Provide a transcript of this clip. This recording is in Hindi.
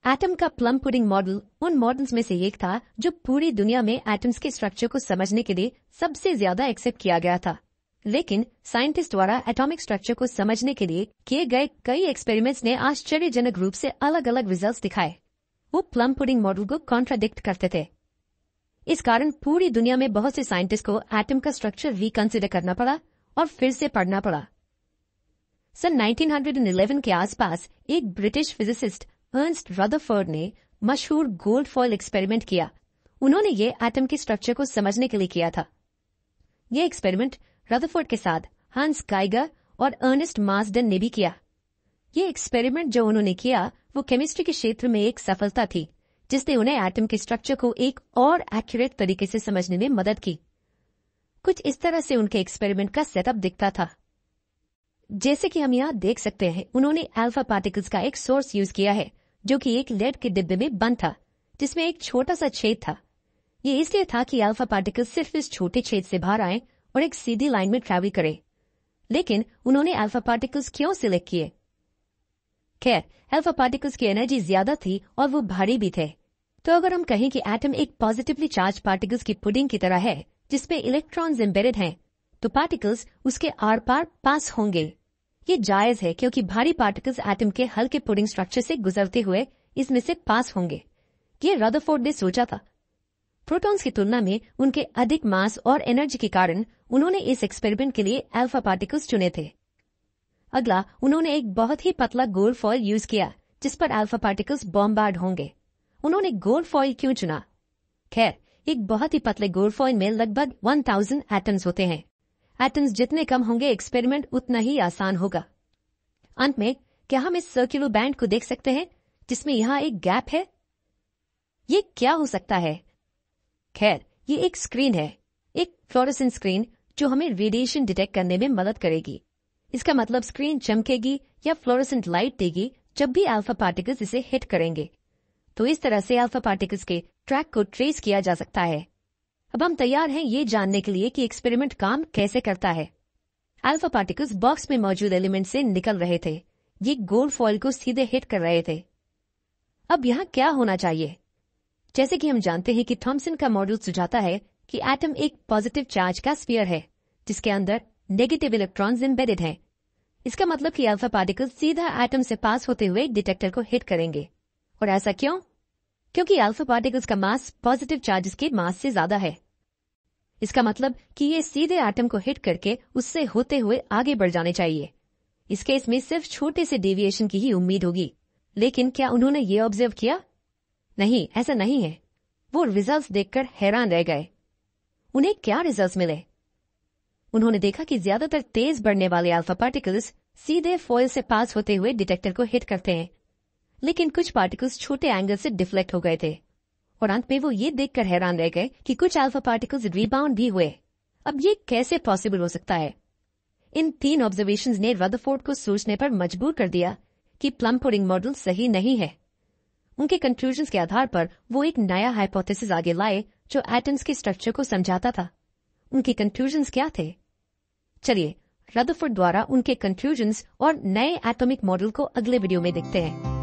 एटम का प्लम पुडिंग मॉडल उन मॉडल्स में से एक था जो पूरी दुनिया में एटम्स के स्ट्रक्चर को समझने के लिए सबसे ज्यादा एक्सेप्ट किया गया था। लेकिन साइंटिस्ट द्वारा एटॉमिक स्ट्रक्चर को समझने के लिए किए गए कई एक्सपेरिमेंट्स ने आश्चर्यजनक रूप से अलग अलग रिजल्ट्स दिखाए। वो प्लम पुडिंग मॉडल को कॉन्ट्राडिक्ट करते थे। इस कारण पूरी दुनिया में बहुत से साइंटिस्ट को एटम का स्ट्रक्चर रिकंसिडर करना पड़ा और फिर से पढ़ना पड़ा। सन 1911 के आसपास एक ब्रिटिश फिजिसिस्ट अर्नस्ट रदरफोर्ड ने मशहूर गोल्ड फॉइल एक्सपेरिमेंट किया। उन्होंने ये एटम के स्ट्रक्चर को समझने के लिए किया था। ये एक्सपेरिमेंट रदरफोर्ड के साथ हांस गाइगर और अर्नेस्ट मार्सडन ने भी किया। ये एक्सपेरिमेंट जो उन्होंने किया वो केमिस्ट्री के क्षेत्र में एक सफलता थी, जिसने उन्हें एटम के स्ट्रक्चर को एक और एक्यूरेट तरीके से समझने में मदद की। कुछ इस तरह से उनके एक्सपेरिमेंट का सेटअप दिखता था। जैसे कि हम यहाँ देख सकते हैं, उन्होंने अल्फा पार्टिकल्स का एक सोर्स यूज किया है जो कि एक लेड के डिब्बे में बंद था, जिसमें एक छोटा सा छेद था। ये इसलिए था कि अल्फा पार्टिकल्स सिर्फ इस छोटे छेद से बाहर आए और एक सीधी लाइन में ट्रैवल करे। लेकिन उन्होंने अल्फा पार्टिकल्स क्यों सिलेक्ट किए? खैर, अल्फा पार्टिकल्स की एनर्जी ज्यादा थी और वो भारी भी थे। तो अगर हम कहें कि एटम एक पॉजिटिवली चार्ज पार्टिकल्स की पुडिंग की तरह है जिसमें इलेक्ट्रॉन्स एम्बेडेड हैं, तो पार्टिकल्स उसके आर पार पास होंगे। ये जायज है क्योंकि भारी पार्टिकल्स एटम के हल्के पुडिंग स्ट्रक्चर से गुजरते हुए इसमें से पास होंगे। ये रदरफोर्ड ने सोचा था। प्रोटॉन्स की तुलना में उनके अधिक मास और एनर्जी के कारण उन्होंने इस एक्सपेरिमेंट के लिए अल्फा पार्टिकल्स चुने थे। अगला, उन्होंने एक बहुत ही पतला गोल्ड फॉइल यूज किया जिस पर अल्फा पार्टिकल्स बॉम्बार्ड होंगे। उन्होंने गोल्ड फॉइल क्यों चुना? खैर, एक बहुत ही पतले गोल्ड फॉइल में लगभग 1000 एटम्स होते हैं। एटम्स जितने कम होंगे, एक्सपेरिमेंट उतना ही आसान होगा। अंत में, क्या हम इस सर्कुलर बैंड को देख सकते हैं जिसमें यहाँ एक गैप है? ये क्या हो सकता है? खैर, ये एक स्क्रीन है, एक फ्लोरोसेंट स्क्रीन जो हमें रेडिएशन डिटेक्ट करने में मदद करेगी। इसका मतलब स्क्रीन चमकेगी या फ्लोरोसेंट लाइट देगी जब भी अल्फा पार्टिकल्स इसे हिट करेंगे। तो इस तरह से अल्फा पार्टिकल्स के ट्रैक को ट्रेस किया जा सकता है। अब हम तैयार हैं ये जानने के लिए कि एक्सपेरिमेंट काम कैसे करता है। अल्फा पार्टिकल्स बॉक्स में मौजूद एलिमेंट से निकल रहे थे। ये गोल्ड फॉइल को सीधे हिट कर रहे थे। अब यहाँ क्या होना चाहिए? जैसे कि हम जानते हैं कि थॉमसन का मॉडल सुझाता है कि एटम एक पॉजिटिव चार्ज का स्फीयर है जिसके अंदर नेगेटिव इलेक्ट्रॉन्स एम्बेडेड हैं। इसका मतलब कि अल्फा पार्टिकल्स सीधा एटम से पास होते हुए डिटेक्टर को हिट करेंगे। और ऐसा क्यों? क्योंकि अल्फा पार्टिकल्स का मास पॉजिटिव चार्जेस के मास से ज्यादा है। इसका मतलब कि ये सीधे एटम को हिट करके उससे होते हुए आगे बढ़ जाने चाहिए। इस केस में सिर्फ छोटे से डेविएशन की ही उम्मीद होगी। लेकिन क्या उन्होंने ये ऑब्जर्व किया? नहीं, ऐसा नहीं है। वो रिजल्ट्स देखकर हैरान रह गए। उन्हें क्या रिजल्ट्स मिले? उन्होंने देखा कि ज्यादातर तेज बढ़ने वाले अल्फा पार्टिकल्स सीधे फॉइल से पास होते हुए डिटेक्टर को हिट करते हैं, लेकिन कुछ पार्टिकल्स छोटे एंगल से डिफ्लेक्ट हो गए थे। और अंत में वो ये देखकर हैरान रह गए कि कुछ अल्फा पार्टिकल्स रिबाउंड भी हुए। अब ये कैसे पॉसिबल हो सकता है? इन 3 ऑब्जर्वेशंस ने रदरफोर्ड को सोचने पर मजबूर कर दिया कि प्लम पुडिंग मॉडल सही नहीं है। उनके कंक्लूजन्स के आधार पर वो एक नया हाइपोथेसिस आगे लाए जो एटम्स के स्ट्रक्चर को समझाता था। उनके कंक्लूजन्स क्या थे? चलिए, रदरफोर्ड द्वारा उनके कंक्लूजन्स और नए एटॉमिक मॉडल को अगले वीडियो में देखते हैं।